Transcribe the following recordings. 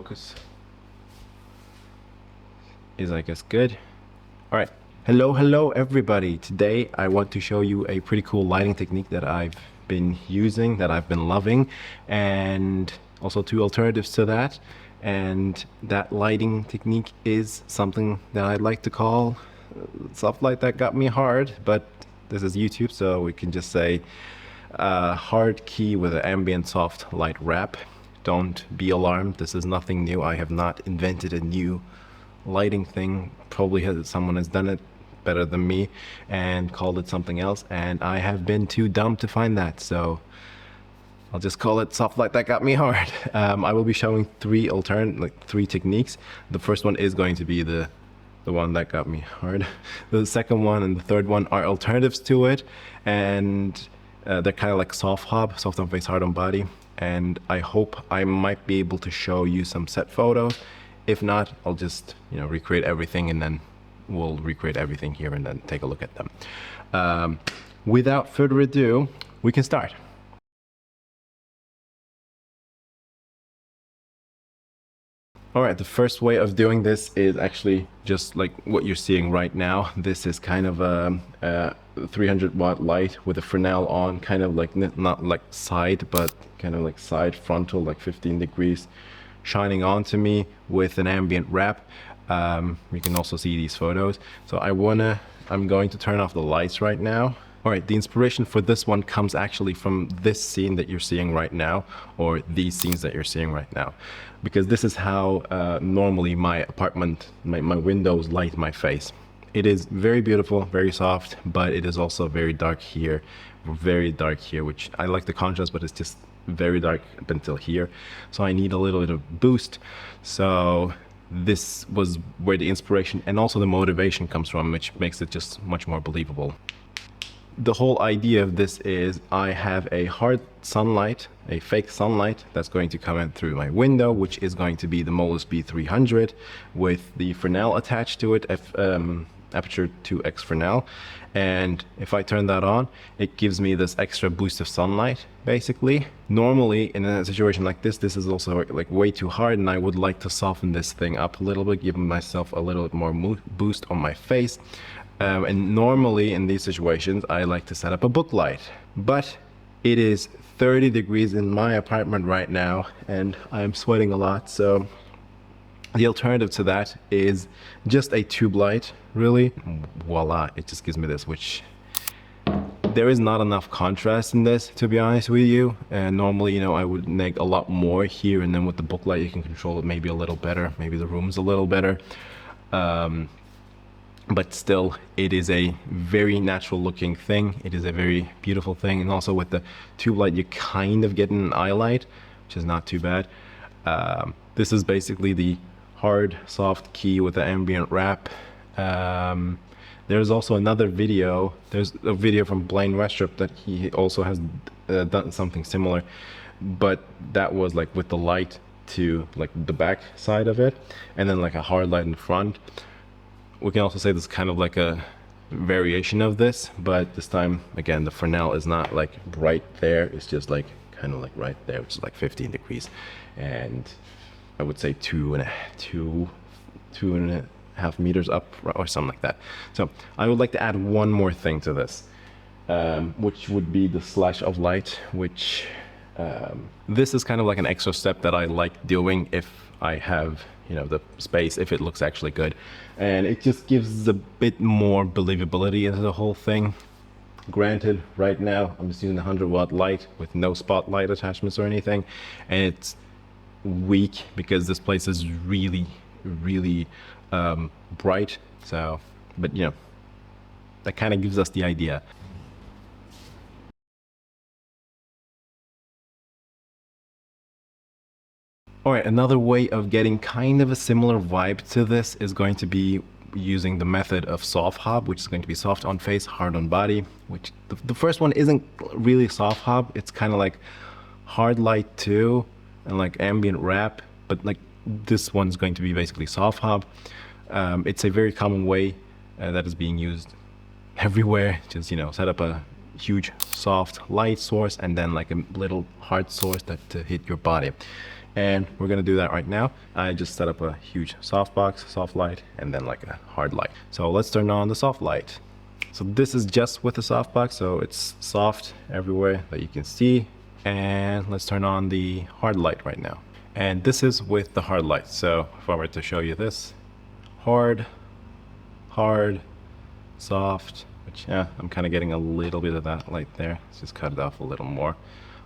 focus is, I guess, good. All right. Hello everybody. Today I want to show you a pretty cool lighting technique that I've been using, that I've been loving, and also two alternatives to that. And that lighting technique is something that I'd like to call soft light that got me hard, but this is YouTube, so we can just say hard key with an ambient soft light wrap. Don't be alarmed, this is nothing new. I have not invented a new lighting thing. Probably someone has done it better than me and called it something else, and I have been too dumb to find that, so I'll just call it soft light that got me hard. I will be showing three techniques. The first one is going to be the one that got me hard. The second one and the third one are alternatives to it, and they're kind of like Sofhob, soft on face, hard on body. And I hope I might be able to show you some set photos. If not, I'll just recreate everything, and then we'll recreate everything here and then take a look at them. Without further ado, we can start. All right, the first way of doing this is actually just like what you're seeing right now. This is kind of a 300 watt light with a Fresnel on, kind of like not like side, but kind of like side frontal, like 15 degrees, shining onto me with an ambient wrap. You can also see these photos. So I'm going to turn off the lights right now. All right, the inspiration for this one comes actually from this scene that you're seeing right now, or these scenes that you're seeing right now, because this is how normally my apartment, my windows light my face. It is very beautiful, very soft, but it is also very dark here, which I like the contrast, but it's just very dark up until here. So I need a little bit of boost. So this was where the inspiration and also the motivation comes from, which makes it just much more believable. The whole idea of this is I have a hard sunlight, a fake sunlight that's going to come in through my window, which is going to be the Molus B300 with the Fresnel attached to it, aperture 2x Fresnel. And if I turn that on, it gives me this extra boost of sunlight, basically. Normally in a situation like this is also like way too hard, and I would like to soften this thing up a little bit, give myself a little bit more boost on my face. And normally in these situations, I like to set up a book light, but it is 30 degrees in my apartment right now, and I'm sweating a lot. So the alternative to that is just a tube light, really. Voila, it just gives me this, which there is not enough contrast in this, to be honest with you. And normally, I would neg a lot more here, and then with the book light, you can control it maybe a little better. Maybe the room's a little better. But still, it is a very natural looking thing. It is a very beautiful thing. And also with the tube light, you kind of get an eye light, which is not too bad. This is basically the hard soft key with the ambient wrap. There's also another video. There's a video from Blaine Westrup that he also has done something similar, but that was like with the light to like the back side of it, and then like a hard light in front. We can also say this is kind of like a variation of this, but this time, again, the Fresnel is not like right there. It's just like kind of like right there, which is like 15 degrees. And I would say two and a half meters up or something like that. So I would like to add one more thing to this, which would be the slash of light, which this is kind of like an extra step that I like doing if I have the space, if it looks actually good, and it just gives a bit more believability into the whole thing. Granted, right now I'm just using a 100 watt light with no spotlight attachments or anything, and it's weak because this place is really bright. So, but that kind of gives us the idea. All right, another way of getting kind of a similar vibe to this is going to be using the method of Sofhob, which is going to be soft on face, hard on body, which the first one isn't really Sofhob. It's kind of like hard light too, and like ambient wrap, but like this one's going to be basically Sofhob. It's a very common way that is being used everywhere. Just set up a huge soft light source and then like a little hard source that to hit your body. And we're gonna do that right now. I just set up a huge softbox, soft light, and then like a hard light. So let's turn on the soft light. So this is just with the softbox, so it's soft everywhere that you can see. And let's turn on the hard light right now. And this is with the hard light. So if I were to show you this, hard, hard, soft, which yeah, I'm kind of getting a little bit of that light there. Let's just cut it off a little more.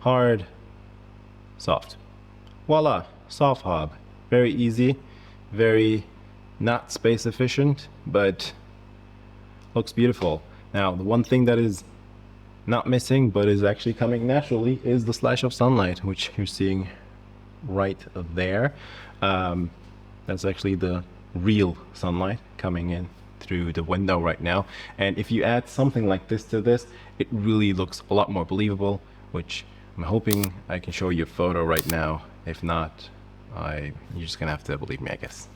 Hard, soft. Voila, Sofhob. Very easy, very not space efficient, but looks beautiful. Now, the one thing that is not missing, but is actually coming naturally, is the slash of sunlight, which you're seeing right there. That's actually the real sunlight coming in through the window right now. And if you add something like this to this, it really looks a lot more believable, which I'm hoping I can show you a photo right now. If not, you're just gonna have to believe me, I guess.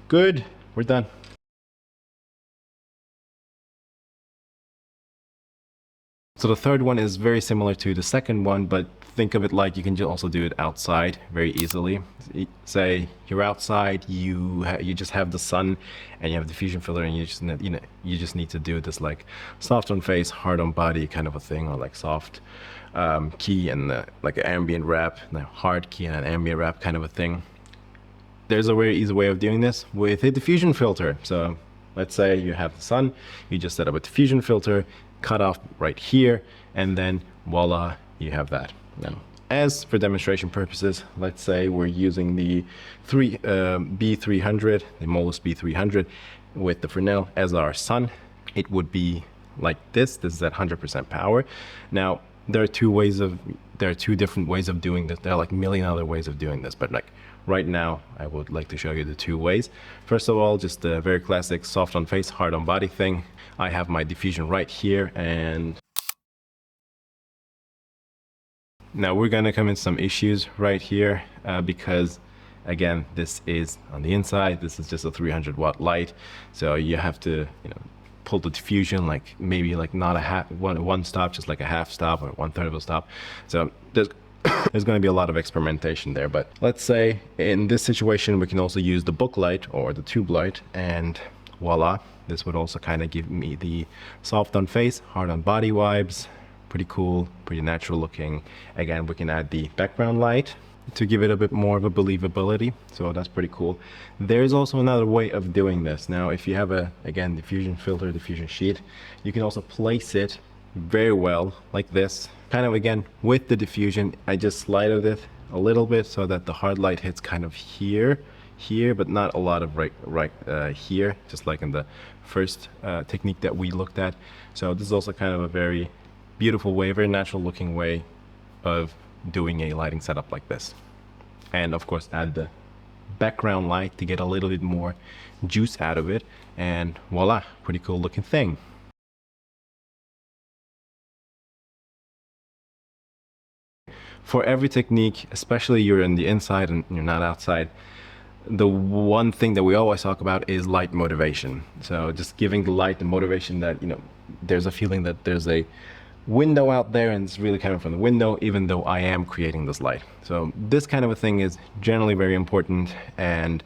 Good, we're done. So the third one is very similar to the second one, but think of it like you can also do it outside very easily. Say you're outside, you just have the sun and you have the diffusion filter, and you just need to do this like soft on face, hard on body kind of a thing, or like soft key and like an ambient wrap, and a hard key and an ambient wrap kind of a thing. There's a very easy way of doing this with a diffusion filter. So let's say you have the sun, you just set up a diffusion filter, cut off right here, and then voila, you have that. Now, as for demonstration purposes, let's say we're using the B300, the Molus B300 with the Fresnel as our sun. It would be like this. This is at 100% power. Now, there are two different ways of doing this. There are like a million other ways of doing this, but like right now, I would like to show you the two ways. First of all, just a very classic soft on face, hard on body thing. I have my diffusion right here, and now we're gonna come in some issues right here because again, this is on the inside. This is just a 300 watt light, so you have to, pull the diffusion like maybe like not a one stop, just like a half stop or 1/3 of a stop. So there's going to be a lot of experimentation there, but let's say in this situation we can also use the book light or the tube light, and voila, this would also kind of give me the soft on face, hard on body vibes. Pretty cool, pretty natural looking. Again, we can add the background light to give it a bit more of a believability, so that's pretty cool. There's also another way of doing this. Now, if you have again, diffusion filter, diffusion sheet, you can also place it very well like this, kind of again with the diffusion. I just slided it a little bit so that the hard light hits kind of here, but not a lot of right here, just like in the first technique that we looked at. So this is also kind of a very beautiful way, very natural looking way of doing a lighting setup like this. And of course, add the background light to get a little bit more juice out of it, and voila, pretty cool looking thing. For every technique, especially you're in the inside and you're not outside, the one thing that we always talk about is light motivation. So just giving the light the motivation that, there's a feeling that there's a window out there and it's really coming from the window, even though I am creating this light. So this kind of a thing is generally very important, and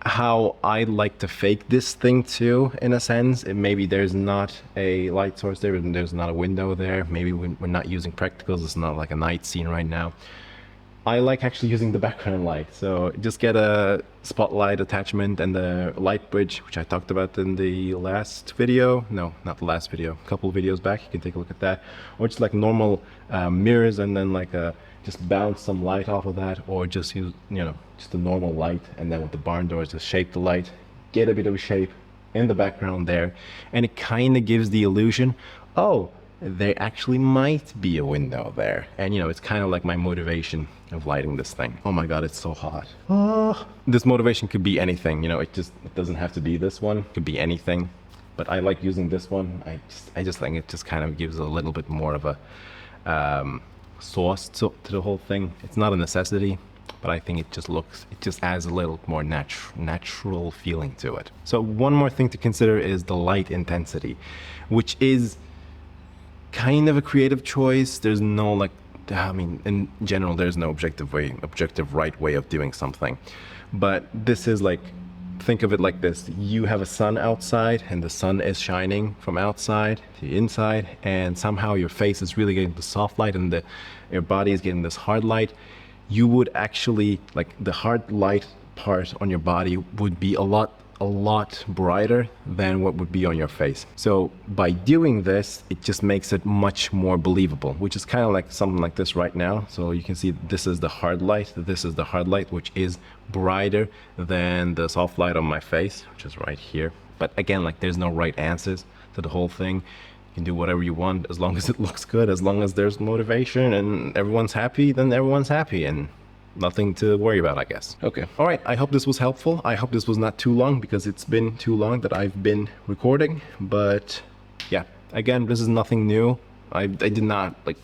how I like to fake this thing too, in a sense. Maybe there's not a light source there, and there's not a window there. Maybe we're not using practicals. It's not like a night scene right now. I like actually using the background light. So just get a spotlight attachment and the light bridge, which I talked about in the last video. No, not the last video, a couple of videos back. You can take a look at that. Or just like normal mirrors, and then like just bounce some light off of that, or just use, just a normal light, and then with the barn doors, just shape the light, get a bit of a shape in the background there, and it kind of gives the illusion, oh, there actually might be a window there. And it's kind of like my motivation of lighting this thing. Oh my god, it's so hot. This motivation could be anything, it doesn't have to be this one. It could be anything, but I like using this one. I just think it just kind of gives a little bit more of a sauce to the whole thing. It's not a necessity, but I think it just adds a little more natural feeling to it. So one more thing to consider is the light intensity, which is kind of a creative choice. There's no like I mean, in general, there's no objective right way of doing something. But this is like, think of it like this. You have a sun outside and the sun is shining from outside to the inside, and somehow your face is really getting the soft light and your body is getting this hard light. You would actually, like, the hard light part on your body would be a lot brighter than what would be on your face. So by doing this, it just makes it much more believable, which is kind of like something like this right now. So you can see this is the hard light, this is the hard light, which is brighter than the soft light on my face, which is right here. But again, like, there's no right answers to the whole thing. You can do whatever you want as long as it looks good, as long as there's motivation and everyone's happy, then everyone's happy, and nothing to worry about, I guess. Okay. All right. I hope this was helpful. I hope this was not too long, because it's been too long that I've been recording. But yeah, again, this is nothing new. I did not like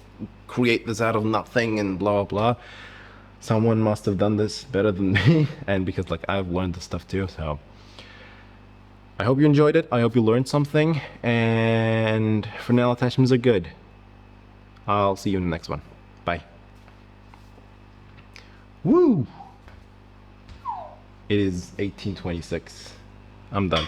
create this out of nothing and blah, blah. Someone must have done this better than me. And because like I've learned this stuff too. So I hope you enjoyed it. I hope you learned something. And Fresnel attachments are good. I'll see you in the next one. Bye. Woo! It is 18:26. I'm done.